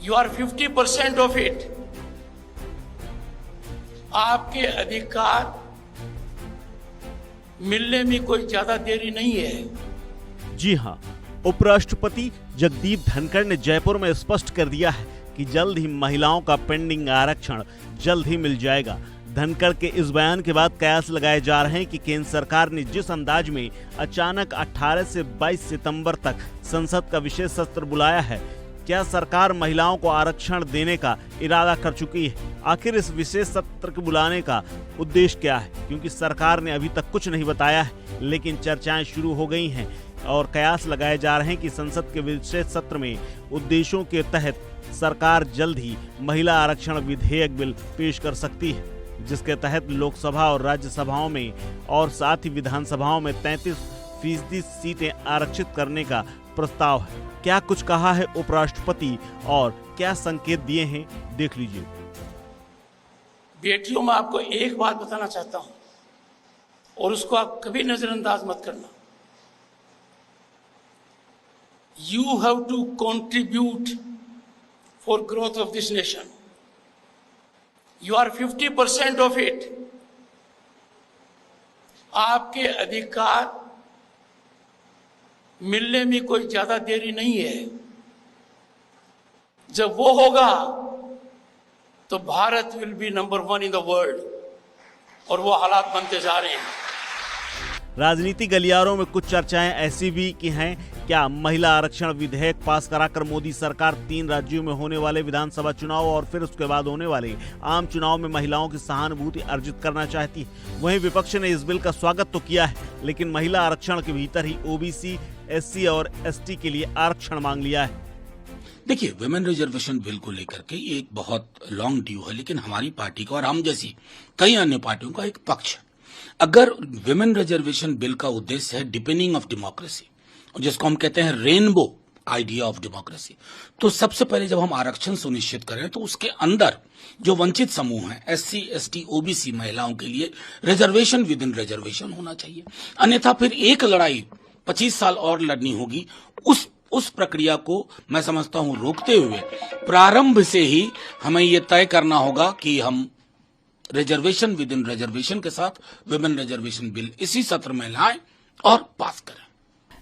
You are 50% of it. आपके अधिकार मिलने में कोई ज्यादा देरी नहीं है। जी हाँ, उपराष्ट्रपति जगदीप धनखड़ ने जयपुर में स्पष्ट कर दिया है कि जल्द ही महिलाओं का पेंडिंग आरक्षण जल्द ही मिल जाएगा। धनखड़ के इस बयान के बाद कयास लगाए जा रहे हैं कि केंद्र सरकार ने जिस अंदाज में अचानक 18 से 22 सितंबर तक संसद का विशेष सत्र बुलाया है, क्या सरकार महिलाओं को आरक्षण देने का इरादा कर चुकी है? आखिर इस विशेष सत्र के बुलाने का उद्देश्य क्या है? क्योंकि सरकार ने अभी तक कुछ नहीं बताया है, लेकिन चर्चाएं शुरू हो गई हैं और कयास लगाए जा रहे हैं कि संसद के विशेष सत्र में उद्देश्यों के तहत सरकार जल्द ही महिला आरक्षण विधेयक बिल पेश कर सकती है, जिसके तहत लोकसभा और राज्यसभाओं में और साथ ही विधानसभाओं में 33% सीटें आरक्षित करने का प्रस्ताव है। क्या कुछ कहा है उपराष्ट्रपति और क्या संकेत दिए हैं, देख लीजिए। बेटियों, मैं आपको एक बात बताना चाहता हूं और उसको आप कभी नजरअंदाज मत करना। You have to contribute for growth of this nation. You are 50% of it. आपके अधिकार मिलने में कोई ज्यादा देरी नहीं है। जब वो होगा तो Bharat will be number 1 in the world, और वो हालात बनते जा रहे हैं। राजनीति गलियारों में कुछ चर्चाएं ऐसी भी की हैं, क्या महिला आरक्षण विधेयक पास कराकर मोदी सरकार 3 राज्यों में होने वाले विधानसभा चुनाव और फिर उसके बाद होने वाले आम चुनाव में महिलाओं की सहानुभूति अर्जित करना चाहती है? वहीं विपक्ष ने इस बिल का स्वागत तो किया है, लेकिन महिला आरक्षण के भीतर ही ओबीसी, एससी और एसटी के लिए आरक्षण मांग लिया है। देखिए, विमेन रिजर्वेशन बिल को लेकर के ये एक बहुत लॉन्ग ड्यू है, लेकिन हमारी पार्टी का और हम जैसी कई अन्य पार्टियों का एक पक्ष है। अगर विमेन रिजर्वेशन बिल का उद्देश्य है डिपेंडिंग ऑफ डेमोक्रेसी, जिसको हम कहते हैं रेनबो आइडिया ऑफ डेमोक्रेसी, तो सबसे पहले जब हम आरक्षण सुनिश्चित करें तो उसके अंदर जो वंचित समूह हैं, एससी, एसटी, ओबीसी महिलाओं के लिए रिजर्वेशन विद इन रिजर्वेशन होना चाहिए। अन्यथा फिर एक लड़ाई 25 साल और लड़नी होगी। उस प्रक्रिया को मैं समझता हूं रोकते हुए प्रारंभ से ही हमें यह तय करना होगा कि हम रिजर्वेशन विद इन रिजर्वेशन के साथ विमेन रिजर्वेशन बिल इसी सत्र में लाएं और पास करें।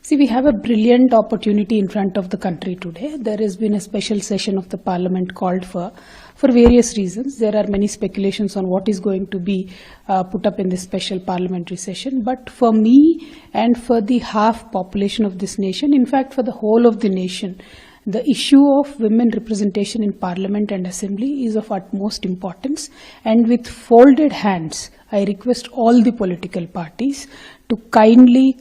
See, we have a brilliant opportunity in front of the country today. There has been a special session of the parliament called for various reasons. There are many speculations on what is going to be put up in this special parliamentary session. But for me and for the half population of this nation, in fact for the whole of the nation, the issue of women representation in parliament and assembly is of utmost importance. And with folded hands, I request all the political parties to kindly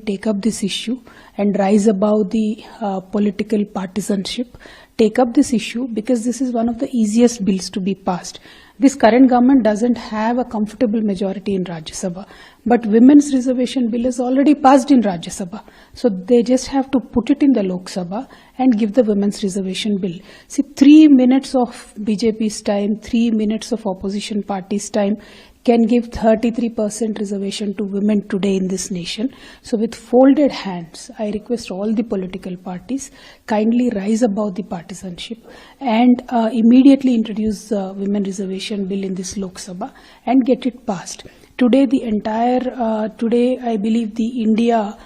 take up this issue and rise above the political partisanship. Take up this issue because this is one of the easiest bills to be passed. This current government doesn't have a comfortable majority in Rajya Sabha, but women's reservation bill is already passed in Rajya Sabha. So they just have to put it in the Lok Sabha and give the women's reservation bill. See, 3 minutes of BJP's time, 3 minutes of opposition parties' time can give 33% reservation to women today in this nation. So with folded hands, I request all the political parties kindly rise above the partisanship and immediately introduce the women reservation bill in this Lok Sabha and get it passed. Today today I believe the India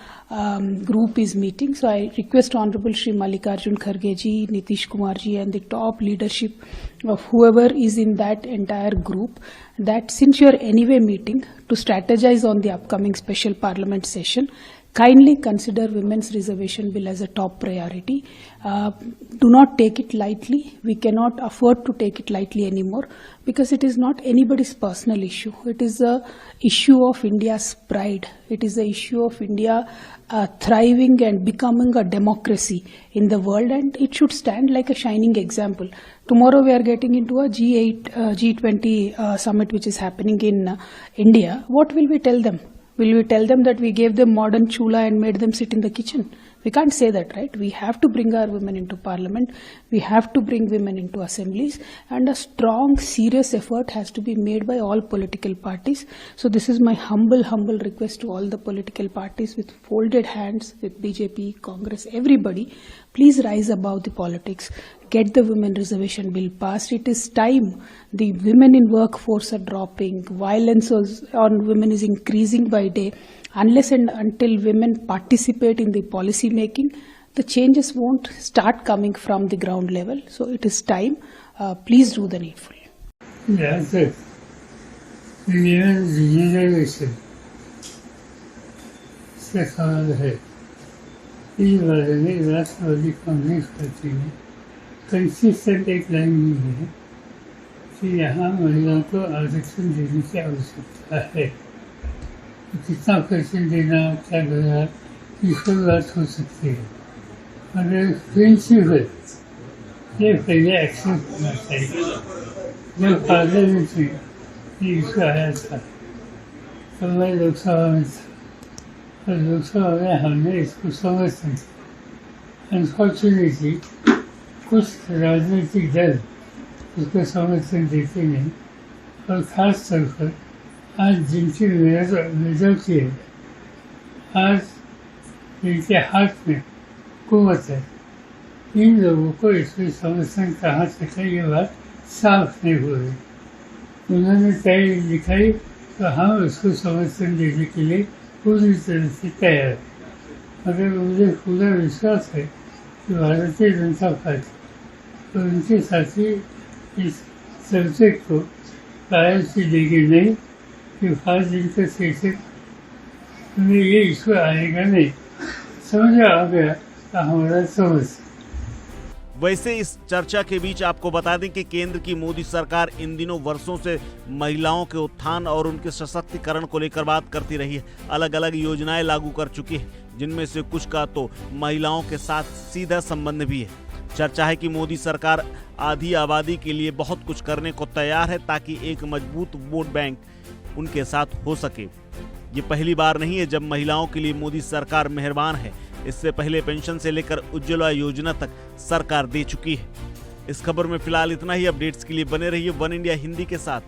group is meeting. So I request Honorable Shri Mallikarjun Kharge ji, Nitish Kumar ji and the top leadership of whoever is in that entire group that since you are anyway meeting to strategize on the upcoming special parliament session, kindly consider women's reservation bill as a top priority. Do not take it lightly. We cannot afford to take it lightly anymore because it is not anybody's personal issue. It is a issue of India's pride. It is the issue of India thriving and becoming a democracy in the world, and it should stand like a shining example. Tomorrow we are getting into a G20 summit which is happening in India. What will we tell them? Will we tell them that we gave them modern chula and made them sit in the kitchen? We can't say that, right? We have to bring our women into parliament. We have to bring women into assemblies, and a strong, serious effort has to be made by all political parties. So this is my humble request to all the political parties with folded hands, with BJP, Congress, everybody. Please rise above the politics. get the women reservation bill passed. It is time. The women in workforce are dropping. Violence on women is increasing by day. Unless and until women participate in the policy making, the changes won't start coming from the ground level. So it is time. Please do the needful. Yes, women's reservation से सवाल है। इस बारे में राष्ट्रवादी Congress party ने consistent एक line दी है कि यहाँ महिलाओं को आरक्षण देने की आवश्यकता है। कितना आरक्षण देना, क्या करना, इस पर बात हो सकती है, और प्रिंसिपल ये पहले एक्सेप्ट करना चाहिए। जब पार्लियामेंट में ये इशू आया था तो मैं लोकसभा में था, और लोकसभा में हमने इसको समर्थन किया। अनफॉर्चुनेटली कुछ राजनीतिक दल उसको समर्थन देते नहीं, और ख़ास तौर पर आज जिनकी मेजोरिटी है, आज जिनके हाथ में कुवत है, इन लोगों को इसमें समर्थन कहाँ से है ये बात साफ नहीं हो रही। उन्होंने तय लिखाई तो हम उसको समर्थन देने के लिए पूरी तरह से तैयार है। मगर मुझे पूरा विश्वास है कि भारतीय जनता पार्टी और उनके साथी इस सब्जेक्ट को प्रायोरिटी देगी नहीं कि 5 दिन का सेशन में ये इशू आएगा नहीं। समझ आ गया तो हमारा समझ। वैसे इस चर्चा के बीच आपको बता दें कि केंद्र की मोदी सरकार इन दिनों वर्षों से महिलाओं के उत्थान और उनके सशक्तिकरण को लेकर बात करती रही है। अलग अलग योजनाएं लागू कर चुकी है, जिनमें से कुछ का तो महिलाओं के साथ सीधा संबंध भी है। चर्चा है कि मोदी सरकार आधी आबादी के लिए बहुत कुछ करने को तैयार है ताकि एक मजबूत वोट बैंक उनके साथ हो सके। ये पहली बार नहीं है जब महिलाओं के लिए मोदी सरकार मेहरबान है। इससे पहले पेंशन से लेकर उज्ज्वला योजना तक सरकार दे चुकी है। इस खबर में फिलहाल इतना ही। अपडेट्स के लिए बने रहिए वन इंडिया हिंदी के साथ।